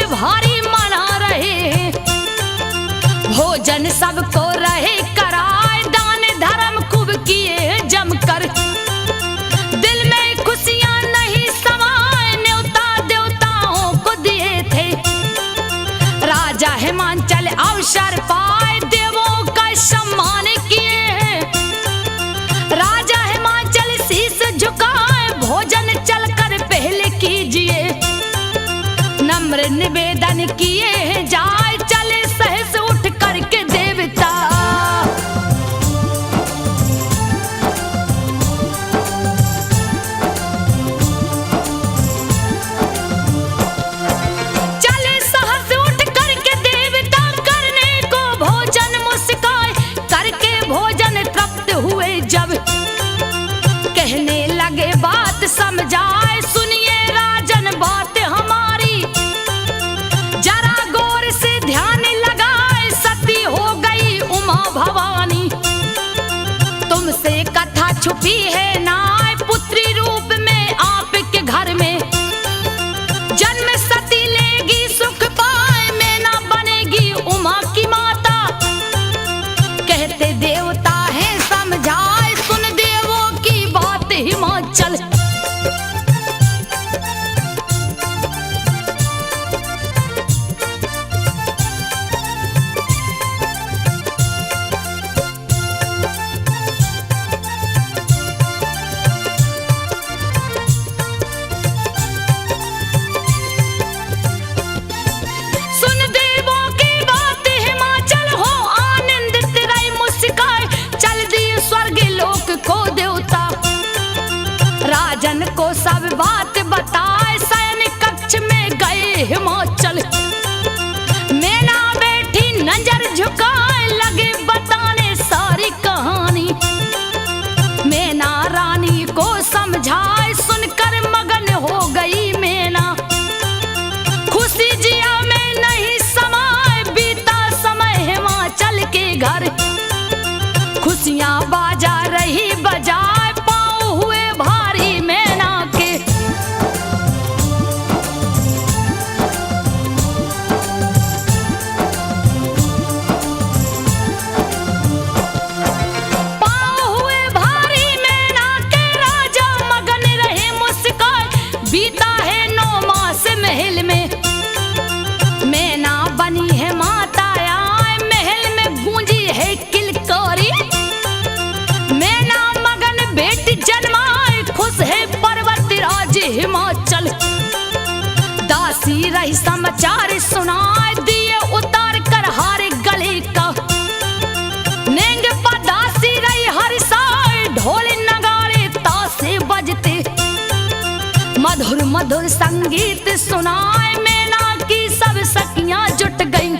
भारी मना रहे, भोजन सबको रहे कराए, दान धर्म खूब किए जमकर, दिल में खुशियां नहीं समाए, न्योता देवताओं को दिए थे। राजा हिमांचल अवसर पाए, देवों का सम्मान किए। राजा हिमांचल शीश झुकाए, भोजन चलकर पहले कीजिए, नम्र निवेदन किए जाए, चले सहस उठ करके देवता। चले सहस उठ करके देवता, करने को भोजन मुस्काए, करके भोजन तृप्त हुए जब, कहने लगे बात समझाए, सुनिए राजन बात हमारी, जरा गौर से ध्यान लगाए, सती हो गई उमा भवानी, तुमसे कथा छुपी है नाय, पुत्री रूप में आपके घर में, जन्म सती लेगी सुख पाए, मैना बनेगी उमा की माता, कहते देवता है समझाए, सुन देवों की बात हिमाचल। राजन को सब बात बताए, सैनिक कक्ष में गए हिमाचल, मैना बैठी नजर झुकाए, लगे बताने सारी कहानी, मैना रानी को समझाए, सुनकर मगन हो गई मैना, खुशी जिया में नहीं समाए, बीता समय हिमाचल के घर, खुशियां बाजा रही बजाए, बीता है 9 मास महल में, मैना बनी है माता आए, महल में गूंजी है किलकारी, मैना मगन बेटी जन्माए, खुश है पर्वत राज हिमाचल, दासी रही समाचार सुनाए, दिए उतार कर हारे गले का, नेंग पर दासी रही हर साए, ढोल नगाड़े तासे बजते, मधुर मधुर संगीत सुनाए, मैना की सब सखियां जुट गईं,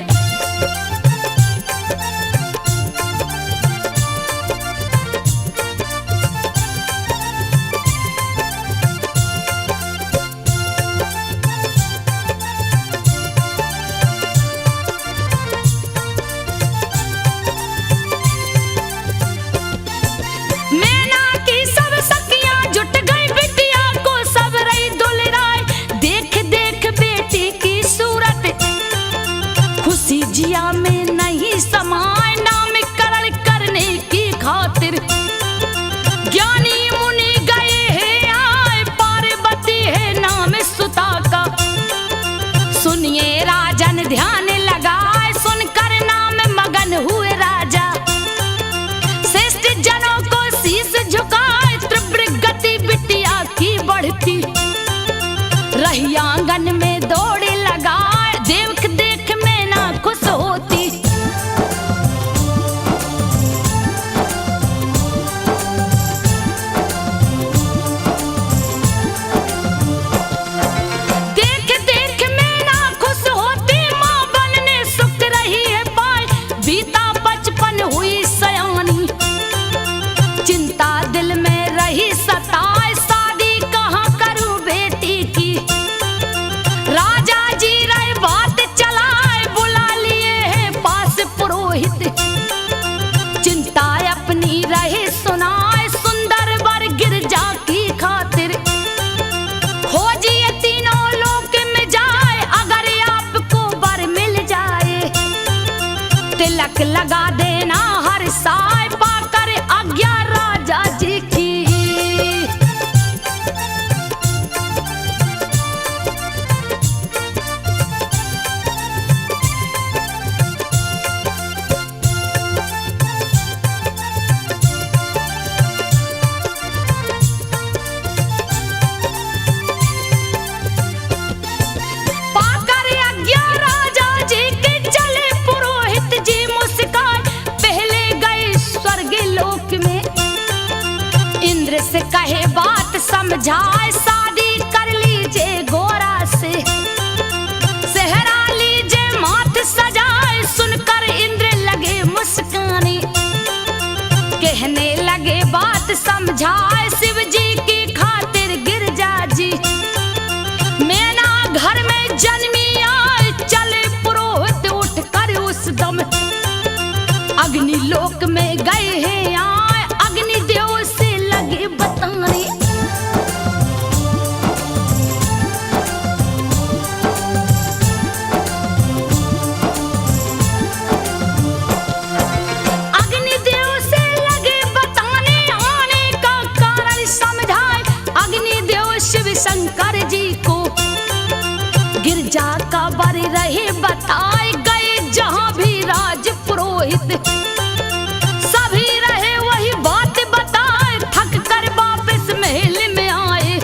मैना की सब सखियां जुट गई, बिटिया को सब रही दुलराए, देख देख बेटी की सूरत, खुशी जिया में नहीं समाए, नामकरण करने की खातिर, ज्ञानी मुनि गए हैं आए, पार्वती है नाम सुता का, सुनिए राजन ध्यान लगा, तिलक लगा देना हर साय पाकर आज्ञा राजा जी की। पाकर आज्ञा राजा जी की चले पुरोहित जी मुस्कान, पहले गए स्वर्ग लोक में। इंद्र से कहे बात समझाए, शादी कर लीजिए गोरा से, सेहरा लीजिए माथ सजाए। सुनकर इंद्र लगे मुस्काने, कहने लगे बात समझाए। शिव जी की खातिर गिरजा जी मैना घर में जन्मी आए। चले पुरोहित उठ कर उस दम, अग्नि लोक में गए हैं आए। अग्नि देव से लगे बताने, अग्नि देव से लगे बताने, आने का कारण समझाए। अग्नि देव शिव शंकर जी को गिरजा का बर रहे बताए। गए जहां भी राज पुरोहित, सभी रहे वही बात बताए। थक कर वापस महल में आए,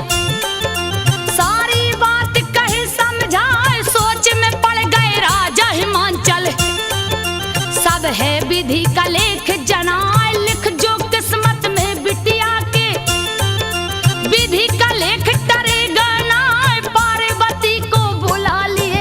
सारी बात कहे समझाए। सोच में पड़ गए राजा हिमांचल, सब है विधि का लेख जनाए। लिख जो किस्मत में बिटिया के, विधि का लेख टरेगा ना। पार्वती को बुला लिए,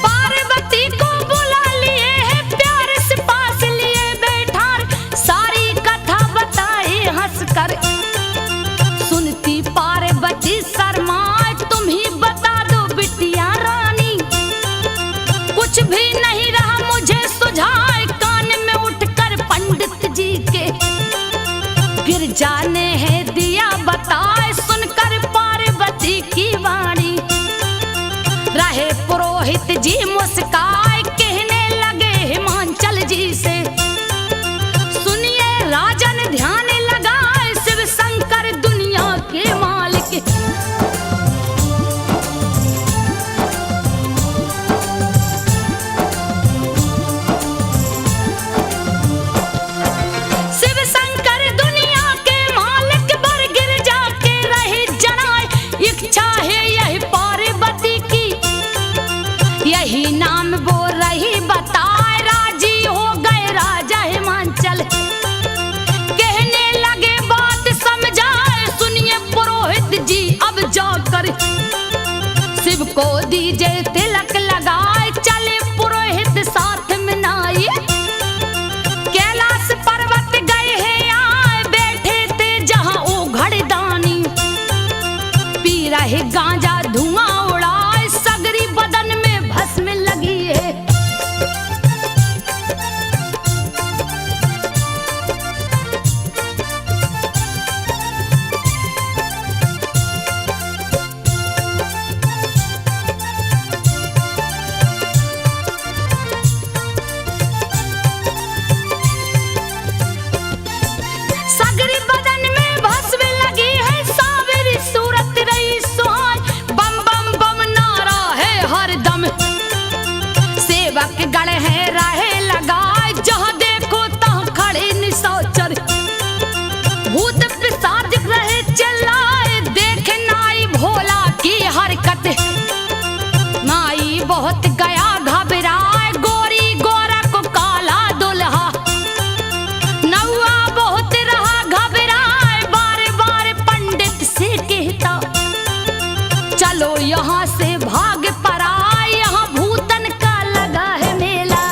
पार्वती को बुला लिए है, प्यार से पास लिए बैठार। सारी कथा बताए हंसकर, सुनती पार्वती शर्माए। तुम ही बता दो बिटिया रानी, कुछ भी नहीं रहा मुझे सुझाए। कान में उठकर पंडित जी के गिरजा ने है दिया बताए। सुनकर पार्वती की वाणी रहे पुरोहित जी मुस्काए। कहने लगे हिमांचल जी से, सुनिए राजन ध्यान लगाए। शिव शंकर दुनिया के मालिक, शिव शंकर दुनिया के मालिक। बर गिरजा के रहे जनाए, इच्छा है यही पार्वती की, यही नाम वो रही बताए। राजी हो गए राजा हिमांचल, कहने लगे बात समझाए। सुनिए पुरोहित जी अब जाकर, शिव को दीजिए तिलक लगाए। चले पुरोहित साथ में नाई, कैलाश पर्वत गए हैं आए। बैठे थे जहां ओ घड़दानी, पी रहे गांजा धुआं उड़ाए। सगरी बदन में भस्म लगी है, सगरी बदन में भस्म लगी है। सावरी सूरत रही सुहान, बम बम बम नारा है हर दम। सेवक गण है रहे लगाए, जहां देखो तहां खड़े निशाचर। भूत पिशाच रहे चिल्लाए, देख नाई भोला की हरकत। नाई बहुत गया घबराए, गोरी गोरा को काला दुल्हा। नौआ बहुत रहा घबराए, बार बार पंडित से कहता, चलो यहाँ से भाग पड़ा। यहाँ भूतन का लगा है मेला।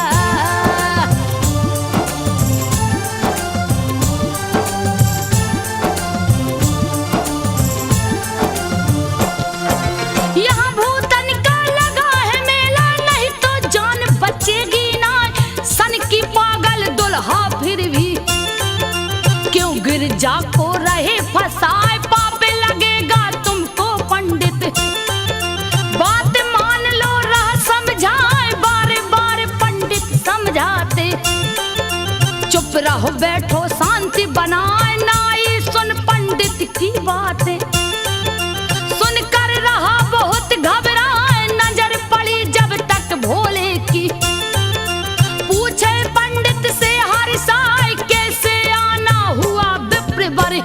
यहाँ कहो बैठो शांति बनाए, नाई सुन पंडित की बातें, सुनकर रहा बहुत घबराए, नजर पड़ी जब तक भोले की, पूछे पंडित से हर साय कैसे आना हुआ विप्र वर।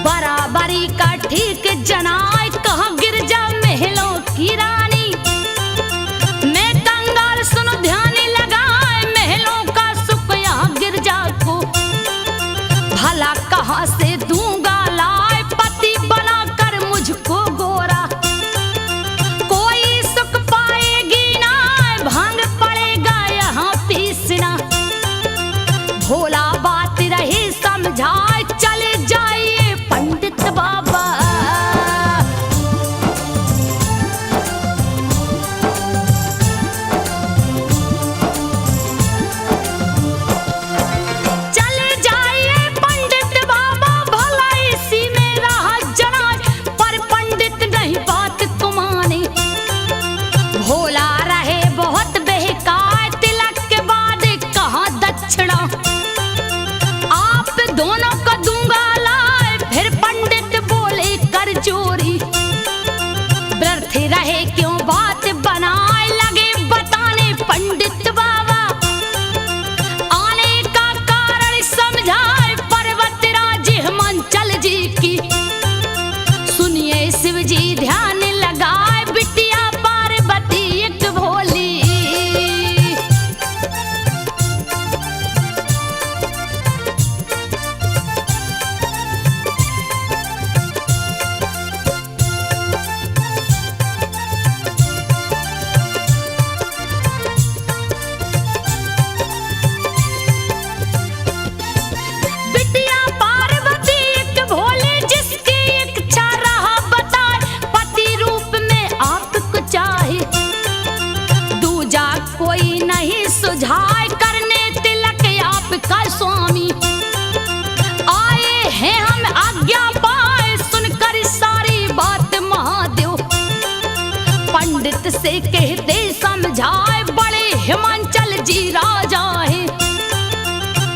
बराबरी का ठीक जनाए, कहा गिरजा महलों की रानी, मैं कंगाल सुनो ध्यान लगाए, महलों का सुख यहाँ गिरजा को, भला कहाँ से दूंगा लाए, पति बनाकर मुझको गोरा, कोई सुख पाएगी ना, भांग पड़ेगा यहाँ पीसना, भोला बात रही समझाए, चले जाइए पंडित बाबा। चले जाइए पंडित बाबा, भला इसी में रहा जनाए, पर पंडित नहीं बात को माने, भोला रहे बहुत बहकाए, तिलक के बाद कहाँ दक्षिणा, आप दोनों को दूंगा लाए, फिर पंडित बोले कर चोरी, व्यर्थ रहे क्यों बात बनाए, लगे बताने पंडित बाबा, आने का कारण समझाए, पर्वतराज हिमांचल जी की, सुनिए शिव जी ध्यान लगाए, बिटिया पार्वती एक भोली, कोई नहीं सुझाए, करने तिलक आपका स्वामी, आए हैं हम आज्ञा पाए, सुनकर सारी बात महादेव, पंडित से कहते समझाए, बड़े हिमांचल जी राजा है,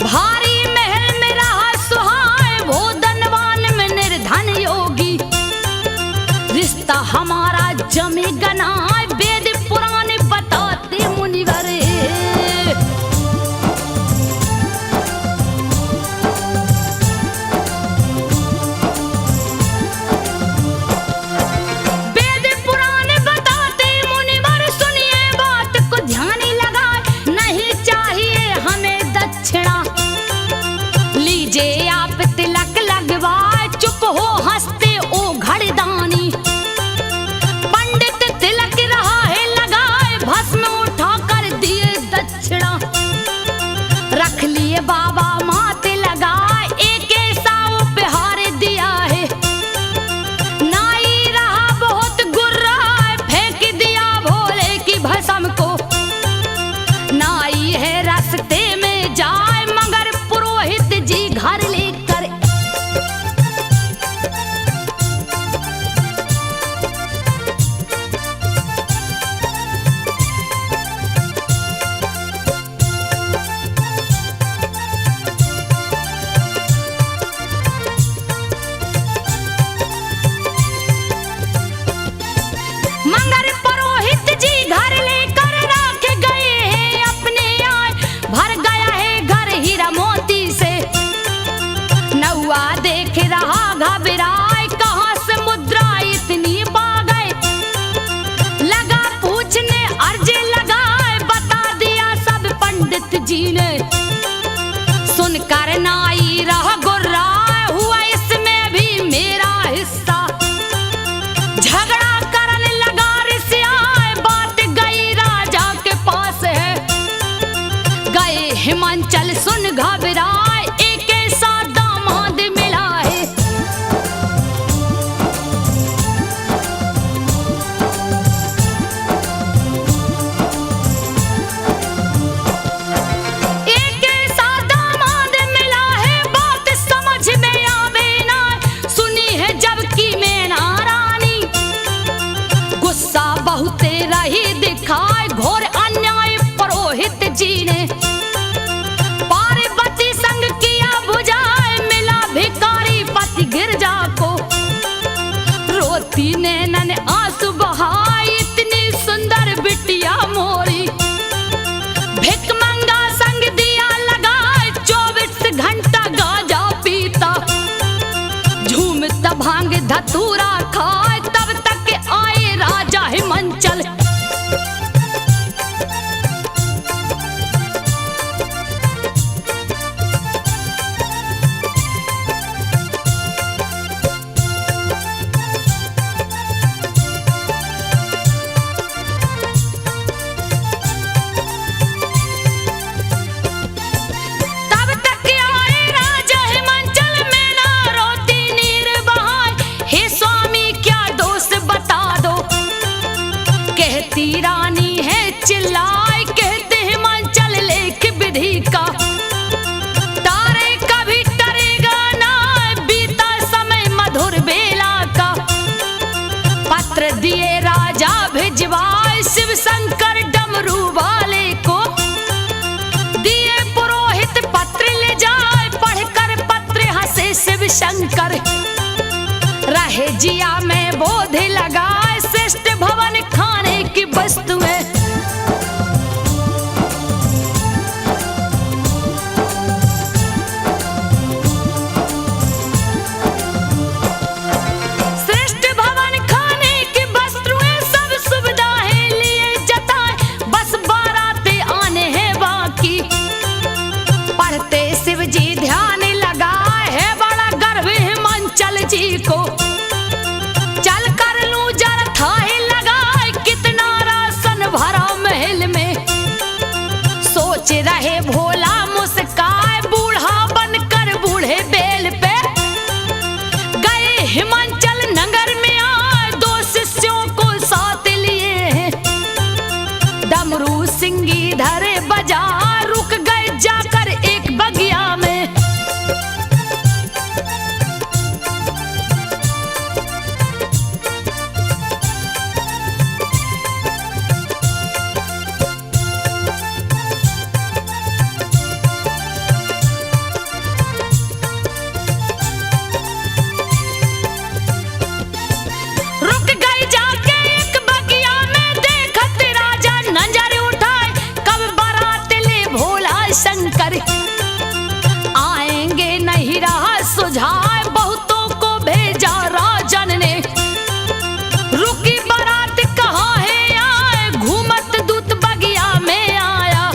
भारी महल में रहा सुहाए, वो धनवान में निर्धन योगी, रिश्ता हमारा जमे गनाए, वेद पुराण बताते मुनिवर। वेद पुराण बताते मुनिवर, सुनिए बात को ध्यान लगाए, नहीं चाहिए हमें दक्षिणा, लीजिए आप तिलक लगवाए, चुप हो हंसते ओ घड़दानी, पंडित तिलक रहा है लगाए, भस्म उठा कर दिए दक्षिणा, रख लिए बाबा माथे लगाए, एक ऐसा उपहार दिया है, नाई रहा बहुत गुर्रा, फेंक दिया भोले की भस्म को, नाई है रास्ते में जाए, मगर पुरोहित जी घर लेकर, मगर पुरोहित जी घर लेकर राख गए हैं अपने आए, भर गया है घर हीरा मोती से, नौआ देख रहा घबराए, कहाँ से मुद्रा इतनी पा गए, लगा पूछने अर्ज लगाए, बता दिया सब पंडित जी ने, सुनकर नाई रह गुर्राए, हुआ इसमें भी मेरा हिस्सा, झगड़ा करने लगा ऋषियाए, बात गई राजा के पास है, गए हिमांचल सुन घबराए, एक ऐसा बेटी रानी है चिल्लाए कहते हिमाचल लेख विधि का। तारे कभी टरेगा ना बीता समय मधुर बेला का। पत्र दिए राजा भिजवाए शिव शंकर डमरू वाले को। दिए पुरोहित पत्र ले जाए पढ़कर पत्र हंसे शिव शंकर। रहे जिया में बोध लगाए श्रेष्ठ भवन खाने की वस्तुएं। श्रेष्ठ भवन खाने की वस्तुएं सब सुविधाएं लिए जताए बस बाराते आने हैं बाकी। पढ़ते शिव जी ध्यान लगाए है बड़ा गर्व हिमाचल जी को। चल कर लूं जरा थाहे लगाए कितना राशन भरा महल में। सोच रहे भोला मुस्काए बूढ़ा बनकर बूढ़े बेल पे। गए हिमाचल नगर में आए दो शिष्यों को साथ लिए हैं। डमरू सिंगी धरे बजा रुक गए जाकर एक बगिया में। रुक गए जाके एक बगिया में देखत राजा नजर उठाए कब बारात ले भोला शंकर। आएंगे नहीं रहा सुझाए बहुतों को भेजा राजन ने। रुकी बारात कहाँ है आए घूमत दूत बगिया में आया।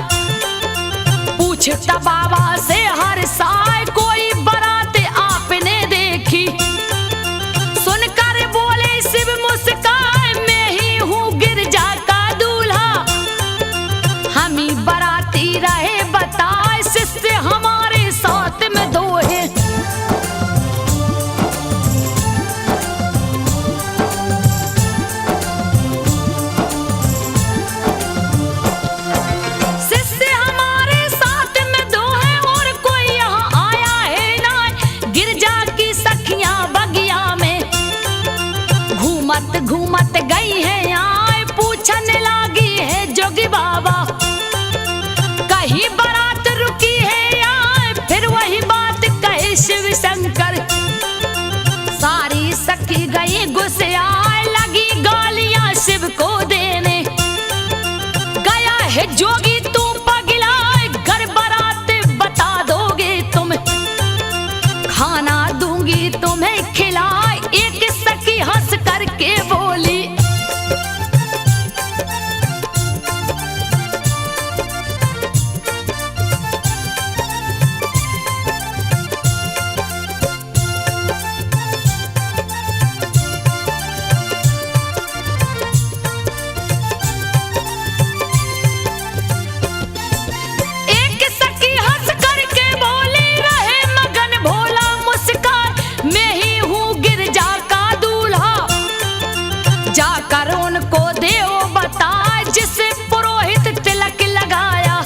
पूछता बाबा से हर साय कोई बारात आपने देखी। सुनकर बोले शिव मुस्काए मैं ही हूँ गिरजा का दूल्हा। हम ही बाराती रहे बताए शिष्य हमारे साथ में दो है। शिष्य हमारे साथ में दो है और कोई यहाँ आया है ना। गिरजा की सखियां बगिया में घूमत घूमत गई है आए पूछने लगी है जोगी बाबा। कहीं बारात रुकी है आए फिर वही बात कहे शिव शंकर। सारी सखी गई गुस्से आए लगी गालियां शिव को देने। गया है जोगी तू पगलाए घर बारात बता दोगे तुम। खाना दूंगी तुम्हें खिलाए एक सखी हंस करके बोली। एक सखी हंस करके बोली रहे मगन भोला मुस्कान मैं ही हूँ गिरजा का दूल्हा। जाकर उनको देव बताए जिसे पुरोहित तिलक लगाया।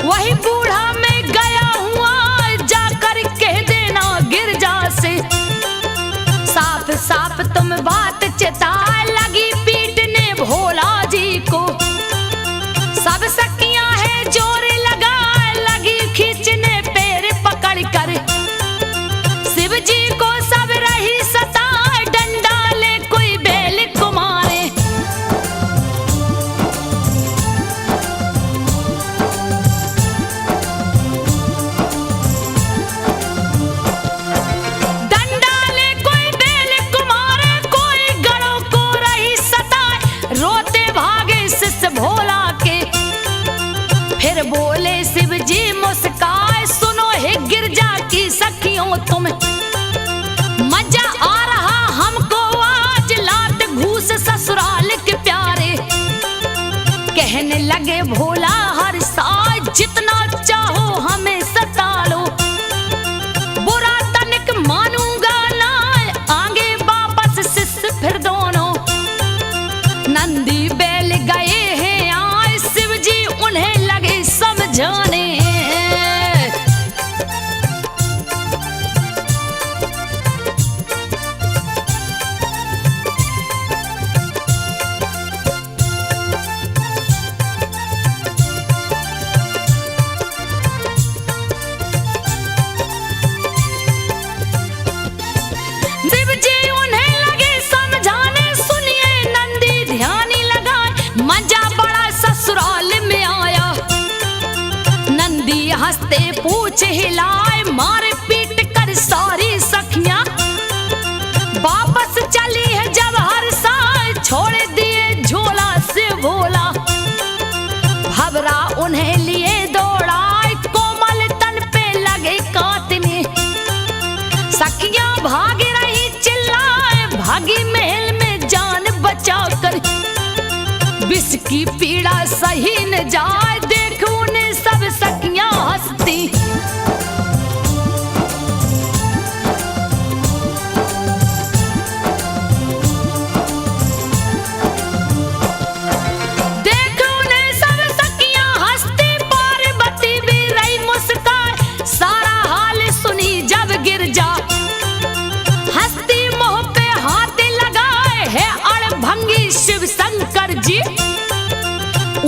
वही बूढ़ा मैं गया हुआ जाकर कह देना गिरजा से। साफ साफ तुम बात चिताए लगी पीटने भोला जी को। सब सखियां है जोर लगा लगी खींचने पैर पकड़ कर। शिव जी को सब रही सताए डंडा ले कोई बेल को मारे। डंडा ले कोई बेल को मारे कोई गड़ों को रही सताए। रोते भागे शिष्य भोला के। फिर बोले शिव जी मुस्काए सुनो है गिरजा की सखियों तुम। मजा आ रहा हमको आज लात घूस ससुराल के प्यारे। कहने लगे भोला हर साल जितना चाहो हमें सता लो। बुरा तनिक मानूंगा ना आगे वापस शिष्य फिर दोनों। नंदी जिसकी पीड़ा सही न जाए, देख उन्हें सब सखियां हंसती। देख उन्हें सब सखियां हंसती, पार्वती भी रही मुस्कान। सारा हाल सुनी जब गिरजा, हंसती मुंह पे हाथ लगाए है अड़भंगी शिव शंकर जी।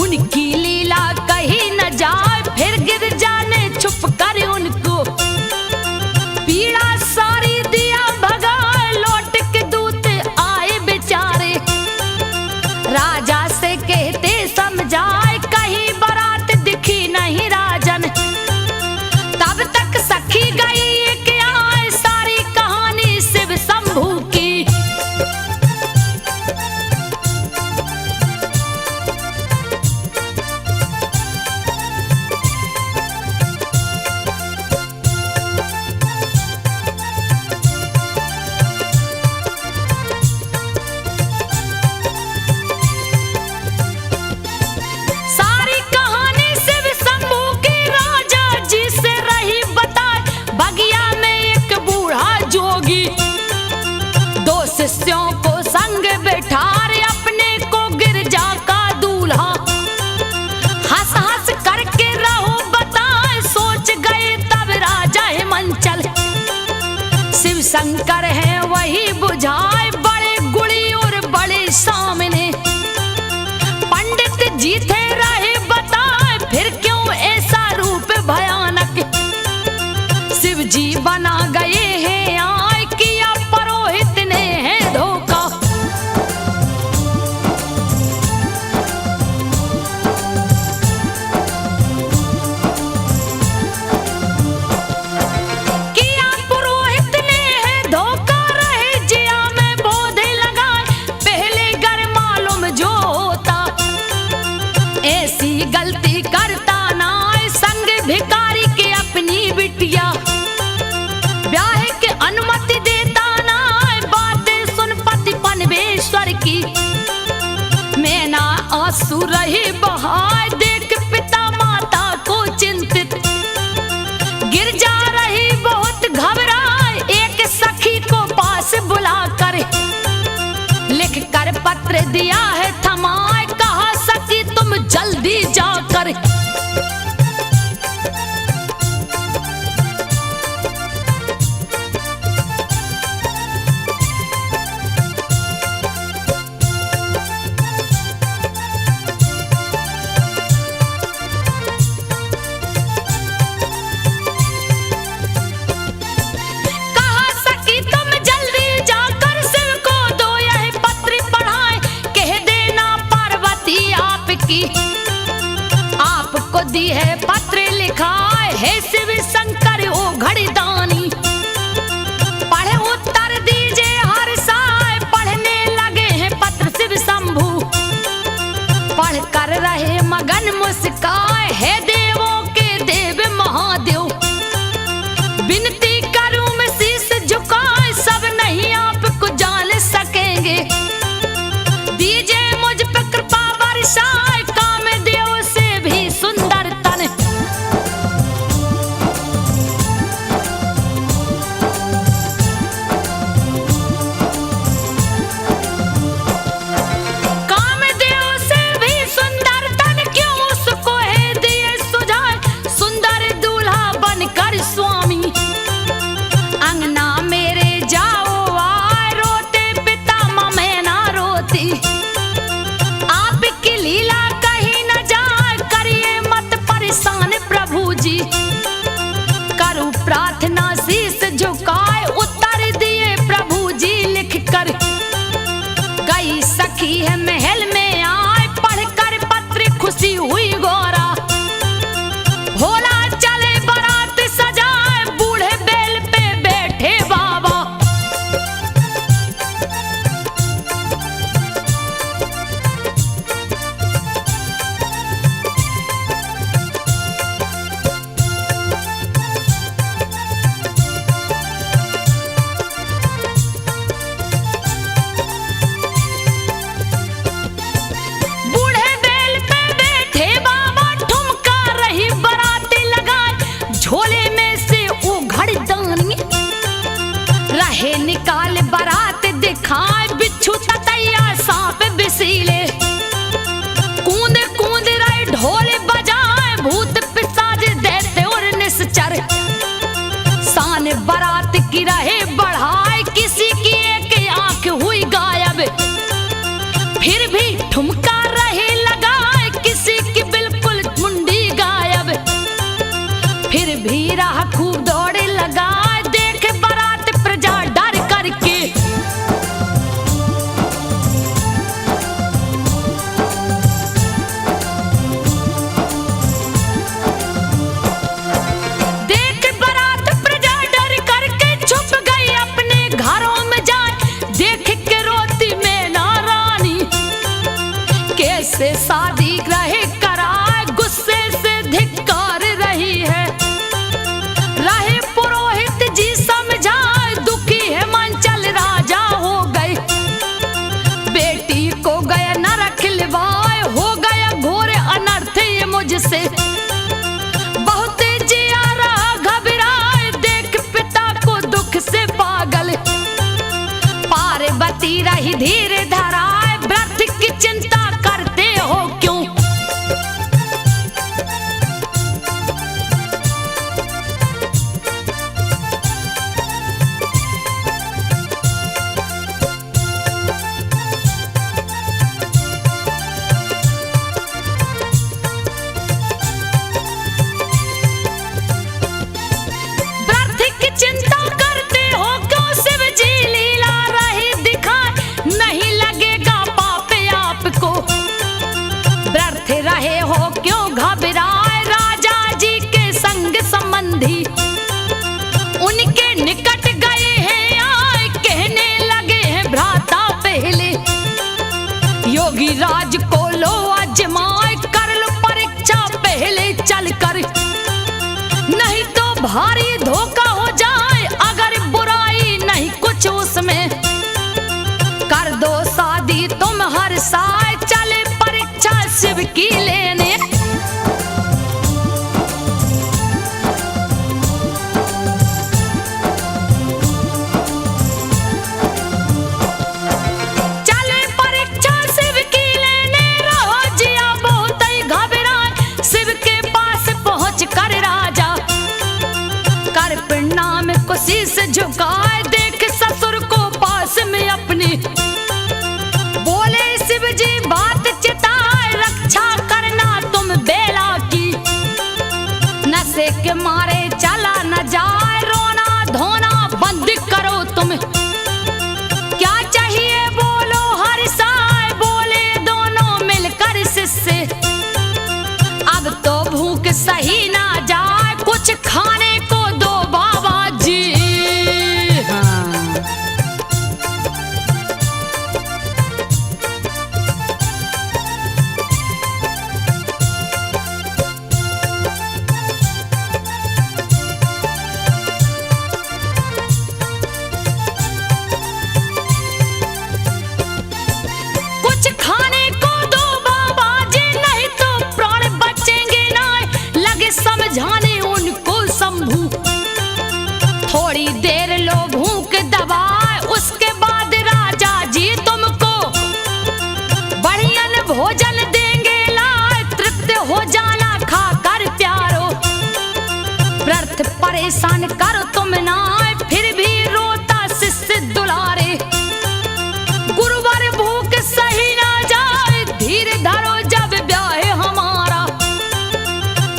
उनकी लीला कहीं न जाए, फिर गिरजा ने छुप कर उनको पीड़ा सारी दिया भगाए। लौट के दूत आए बेचारे, राजा से कहते समझाए, कहीं बारात दिखी नहीं राजन। तब तक सखी गई कि आए सारी कहानी शिव शंभू की। सारी कहानी शिव शंभू की राजा जी से रही बताए। बगिया में एक बूढ़ा जोगी, दो शिष्यों को संग बैठाए, अपने को गिरजा का दूल्हा। हंस हंस करके रहो बताए, सोच गए तब राजा हिमांचल। शिव शंकर है वही बुझाए, बड़े गुड़ी और बड़े सामने। पंडित जी थे रहे बताए, फिर क्यों ऐसा रूप भयानक। शिव जी बना गए हैं आए, किया पुरोहित ने है धोखा। किया पुरोहित ने है धोखा, रहे जिया में बोधे लगाए। पहले घर मालूम जो होता, ऐसी गलती करता ना। संग भिखारी के अपनी बिटिया, ब्याह के अनुमति देता ना। बातें सुन पति पनवेश्वर की, मैं ना आंसू रही बहाए। देख पिता माता को चिंतित, गिर जा रही बहुत घबराए। एक सखी को पास बुलाकर लिख कर पत्र दिया है थमाए। कहा सखी तुम जल्दी जाकर आपको दी है पत्र लिखा है शिव शंकर ओ घड़ीदानी। पढ़े उत्तर दीजिए हर साय, पढ़ने लगे हैं पत्र शिव शंभू। पढ़ कर रहे मगन मुस्काए, है देवों के देव महादेव। विनती करूं मैं शीश झुकाए, सब नहीं आपको जान सकेंगे। दीजिए मुझ पे कृपा बरसाए, कामदेव से भी सुंदर तन। कामदेव से भी सुंदर तन, क्यों उसको है दिए सुझाए। सुंदर दूल्हा बनकर स्वामी, अंगना मेरे जाओ आए। रोते पिता मैं ना रोती, आपकी लीला कहीं न जाए। करिए मत परेशान प्रभु जी, करूं प्रार्थना शीश झुकाए। उत्तर दिए प्रभु जी लिख कर, गई सखी है महल में आए। पढ़कर पत्र खुशी हुई गौरा, भोला चले बारात सजाए। बूढ़े बैल पे बैठे बाबा, ठुमका रहे लगाए, किसी की बिल्कुल मुंडी गायब। फिर भी राह खूब दौड़े लगाए, देख बारात प्रजा डर करके। देख बारात प्रजा डर करके छुप गई अपने घरों में जाए, देख के रोती मैना रानी कैसे शादी रहे कराए, गुस्से से धिक्कार रही है। रहे पुरोहित जी समझाए, दुखी है मंचल राजा हो गए। बेटी को गया नरक लिवाए, हो गया घोर अनर्थ ये मुझसे। बहुत जियारा घबराए, देख पिता को दुख से पागल। पार्वती रही धीर धराए, व्रत की चिंता करते हो क्यों। व्रत की चिंता करते हो क्यों, शिव जी लीला रही दिखाए, नहीं लगेगा पाप आपको। व्यर्थ रहे हो क्यों घबराए, राजा जी के संग संबंधी उनके निकट गए हैं आए, कहने लगे हैं भ्राता पहले। योगी राज को लो आजमाए, कर लो परीक्षा पहले चलकर, नहीं तो भारी धोखा हो जाए। अगर बुराई नहीं कुछ उसमें, कर दो शादी तुम हर साल, चले परीक्षा शिव की लेने। चले परीक्षा शिव की लेने, रहो जिया बहुत ही घबराए। शिव के पास पहुंच कर राजा कर प्रणाम को शीश झुकाए, देख ससुर को पास में अपनी। बोले शिव जी बात चिताए, रक्षा करना तुम बेला की। नशे के मारे चला न जाए, रोना धोना बंद करो तुम। क्या चाहिए बोलो हर साय, बोले दोनों मिलकर शिष्य। अब तो भूख सही ना जाए, कुछ खाने को दो बाबा जी। कुछ खाने को दो बाबा जी, नहीं तो प्राण बचेंगे ना। लगे समझाने उनको शंभू, थोड़ी देर लो भूख दबाए, उसके बाद राजा जी तुमको बढ़ियन भोजन देंगे लाए। तृप्त हो जाना खाकर प्यारो, व्रत परेशान करो तुम ना, फिर भी रोता शिष्य दुलारे। गुरुवर भूख सही ना जाए, धीर धरो जब ब्याह हमारा।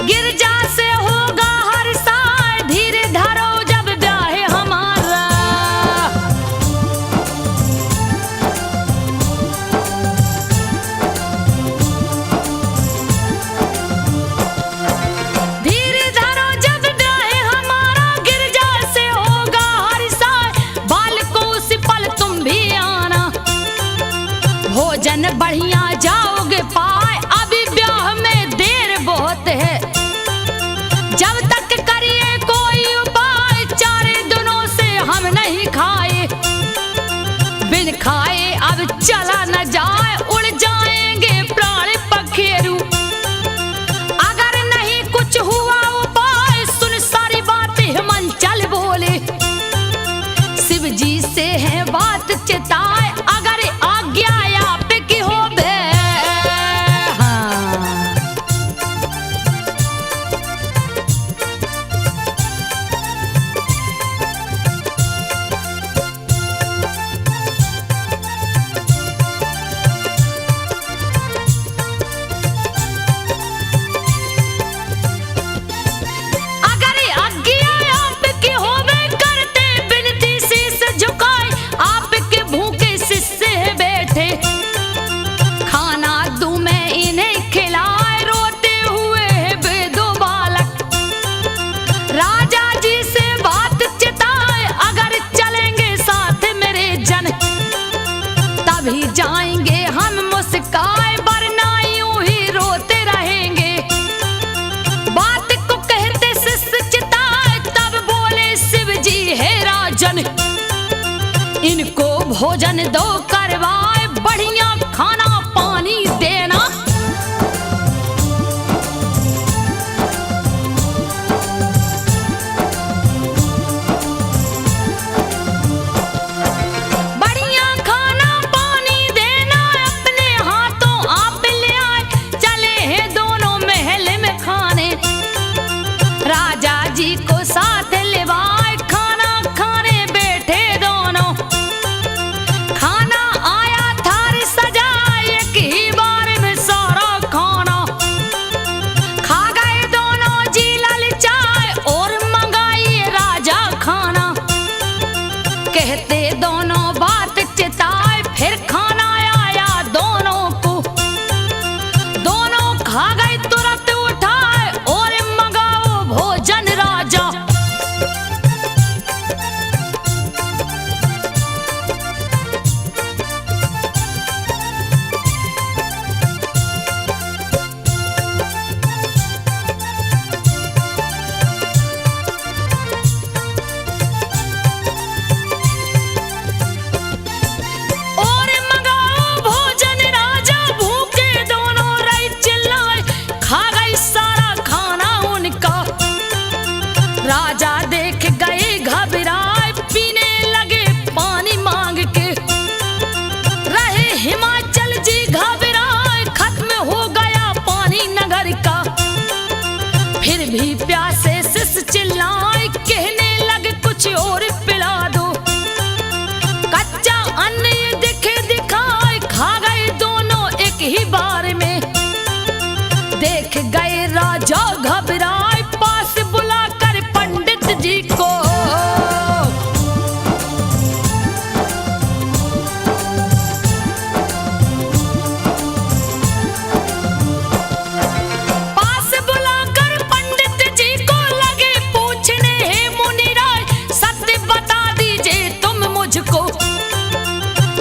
गिरजा से होगा हर साल, धीर धरो जब ब्याह हमारा। धीर धरो जब ब्याह हमारा, गिरजा से होगा हर साल। बाल को उसी पल तुम भी आना, भोजन बढ़िया जाओगे पाए। अभी ब्याह में देर बहुत है, जब तक करिए कोई उपाय। 4 दिनों से हम नहीं खाए, बिन खाए अब चला न जाए। उड़ जाएंगे प्राण पखेरु, अगर नहीं कुछ हुआ उपाय। सुन सारी बात हिमांचल बोले, शिव जी से है बात चिताए। अगर आज्ञा आप की हो बे, भोजन दो करवाए, बढ़िया खाना पानी देना। बढ़िया खाना पानी देना, अपने हाथों आप ले आए, चले हैं दोनों महल में खाने। राजा जी को साथ लेवाए, खाना खाने बैठे दोनों। खाना आया थार सजाए, एक ही बार में सारा खाना। खा गए दोनों जी ललचाए, और मंगाई राजा खाना। कहते दोनों बात चिताए, फिर खाना आया दोनों को। दोनों खा गए तुरंत उठाए, और मंगाओ भोजन राजा। और मंगाओ भोजन राजा, भूखे दोनों रही चिल्लाए, खा गई सारा खाना उनका। राजा देख गए घबराए, पीने लगे पानी मांग के। रहे हिमाचल जी घबराए, खत्म हो गया पानी नगर का। फिर भी प्यासे सिस चिल्लाए, कहने लगे कुछ और पिला दो। कच्चा अन्न ये दिखे दिखाए, खा गए दोनों एक ही बार में। देख गए राजा घबराए, पास बुलाकर पंडित जी को। पास बुलाकर पंडित जी को लगे पूछने, हे मुनिराय सत्य बता दीजिए तुम मुझको।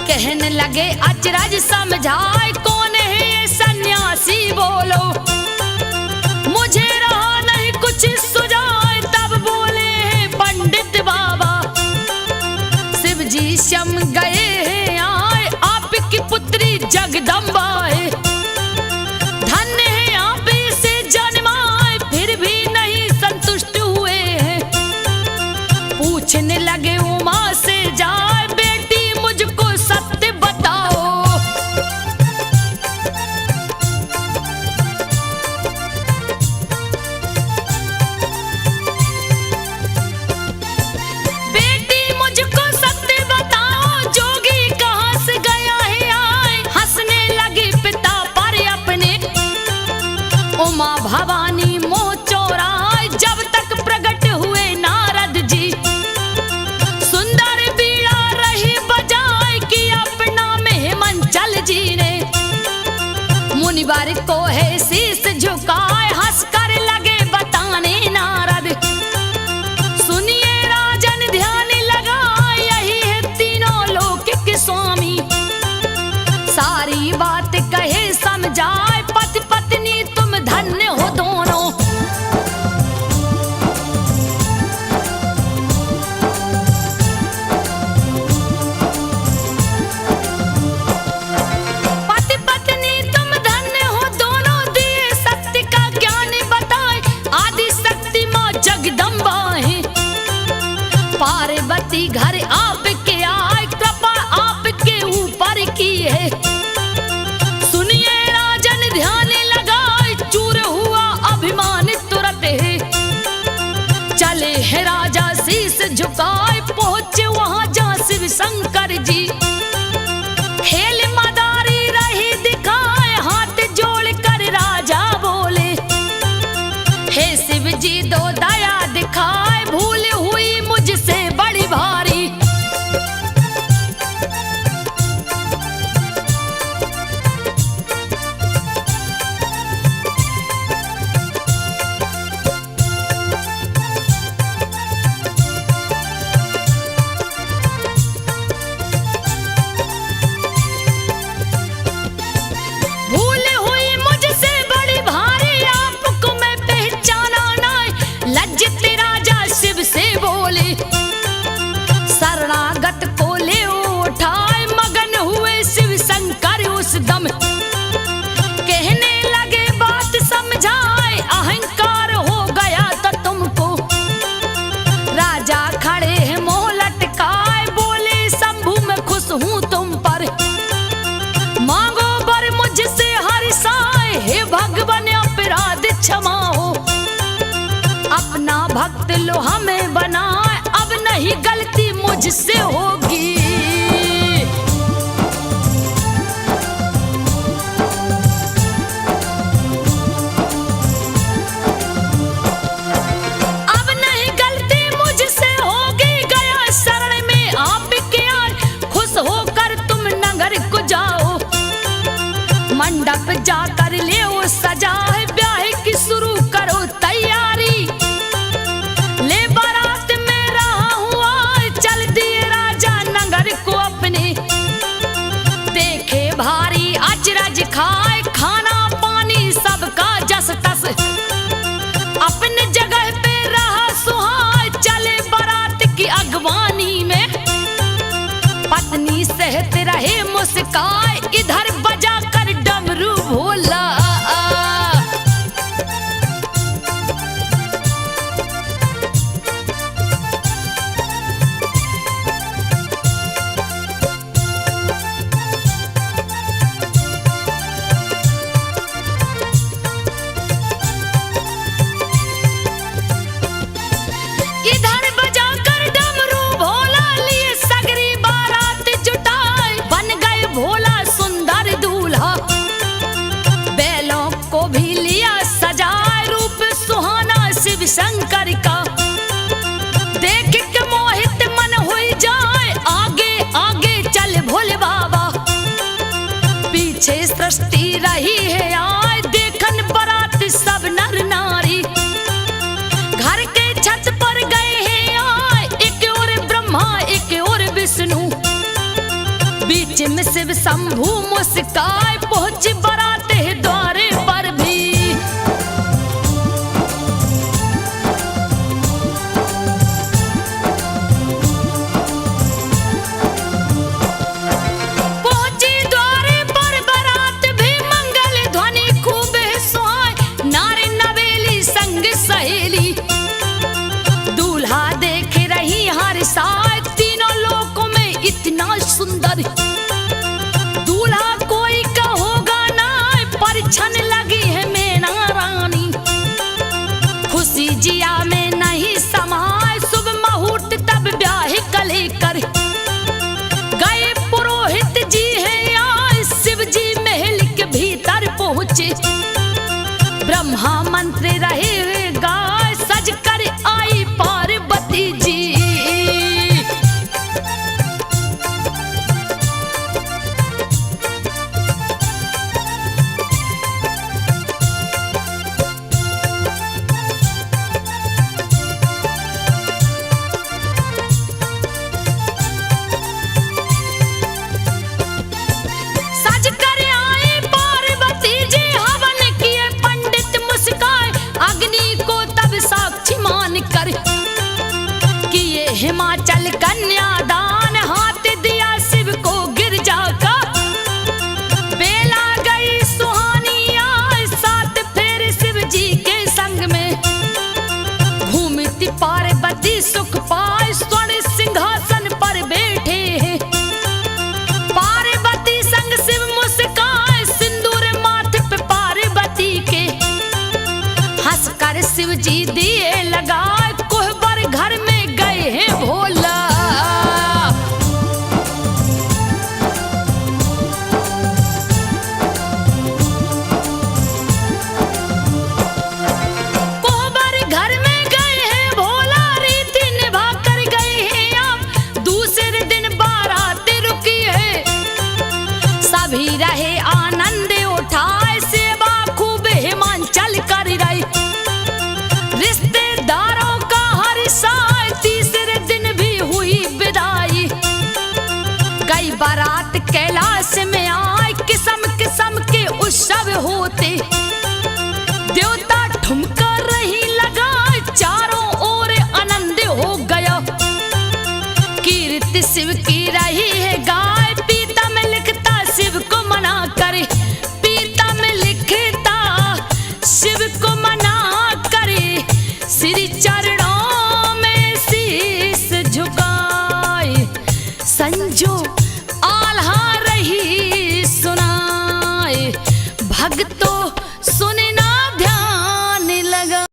कहने लगे अचरज समझाए, कौन है ये सन्यासी बोलो। मुझे रहा नहीं कुछ सुझाए, तब बोले हैं पंडित बाबा। शिव जी शम गए हैं आए, आपकी पुत्री जगदम्बा है। धन्य है आप इसे जन्माए, फिर भी नहीं संतुष्ट हुए हैं। पूछने लगे उमा से जाए, बेटी मुझको सत्य बताओ। बेटी मुझको सत्य बताओ, जोगी कहाँ से गया है आए। हंसने लगी पिता पर अपने, उमा भवानी मोह चोराए, जब तक प्रकट हुए नारद जी। सुंदर बीड़ा रही बजाए, कि अपना में हिमाचल जी ने। मुनिवर को है शीस झुकाए, हंस कर लगे बताने नारद। सुनिए राजन ध्यान लगाए, यही है तीनों लोक के स्वामी। सारी बात कहे समझाए, पति पत्नी तुम धन्य हो दोनों। पति पत्नी तुम धन्य हो दोनों, दिए सत्य का ज्ञान बताए। आदि शक्ति माँ जगदम्बा है, पार्वती घर आपके आए, कृपा आपके ऊपर की है। सुनिए राजन ध्यान लगाए, चूर हुआ अभिमान तुरंत है। चले है राजा शीस झुकाए, पहुंचे वहां जहां शिव शंकर जी। खेल मदारी रही दिखाए, हाथ जोड़ कर राजा बोले, हे शिव जी दो दया दिखाए, भूल हुई मुझसे बड़ी भारी। भक्त लो हमें बनाए, अब नहीं गलती मुझसे होगी। अब नहीं गलती मुझसे होगी, गया शरण में आपके आए, खुश होकर तुम नगर को जाओ, मंडप जाकर ले वो सजा है, ब्याह की शुरू करो तैयारी। ले बारात में रहा हुआ, चल दिए राजा नगर को अपने, देखे भारी अचरज खाए, खाना पानी सबका जस तस, अपने जगह पे रहा सुहाए, चले बारात की अगवानी में, पत्नी सहत रहे मुस्काए, इधर बजा कर डमरू भोला। इधर बजाकर डमरू भोला, लिए सगरी बारात जुटाए, बन गए भोला सुंदर दूल्हा, बैलों को भी लिया सजाए, रूप सुहाना शिव शंकर का, देख के मोहित मन हुई जाए, आगे आगे चल भोले बाबा, पीछे सृष्टि रही है आए, देखन बारात सब नर नारी, घर के छत पर गए हैं आए, एक और ब्रह्मा एक और विष्णु, बीच में शिव शंभू मुस्काए, पहुंच बारात है द्वारे पर भी। पहुंची द्वारे पर बारात भी, मंगल ध्वनि खूब सुहाए, नारे नवेली संग सहेली, दूल्हा देख रही हर साथ, तीनों लोकों में इतना सुंदर, दूल्हा कोई का होगा ना, परिछन लगी है मैना रानी, खुशी जिया में नहीं समाए, शुभ मुहूर्त तब ब्याह कले कर, गए पुरोहित जी है आए, शिव जी महल के भीतर पहुंचे, ब्रह्मा मंत्र रहे गाय, सज कर आई पार्वती जी। सज कर आए पार्वती जी, हवन किए पंडित मुस्काए, अग्नि को तब साक्षी मान कर, किए हिमाचल कन्यादान, हाथ दिया शिव को गिरजा का, बेला गई सुहानी आए, साथ फेर शिव जी के संग में, घूमती पार्वती सुख पाए, स्वर्ण सिंहासन पर बैठे हैं, पार्वती संग शिव मुस्काए, सिंदूर माथे पे पार्वती के, हंसकर शिव जी दिए लगाए, कोहबर घर में गए हैं भोला। कोहबर घर में गए हैं भोला, रीति निभा कर गए हैं आप, दूसरे दिन बारात रुकी है, सभी रहे आनंद उठाए, सेवा खूब हिमाचल कर रही, रिश्तेदारों का हर साल, तीसरे दिन भी हुई विदाई, गई बारात कैलाश में आए, किस्म किस्म के उत्सव होते, देवता ठुमका रही लगा, चारों ओर आनंद हो गया, कीर्ति शिव की रही है गाय, पीता में लिखता शिव को मना करे, पीता में लिखता शिव को मना करे, श्री चरणों में शीश झुकाए, संजो आल्हा रही सुनाए, भक्त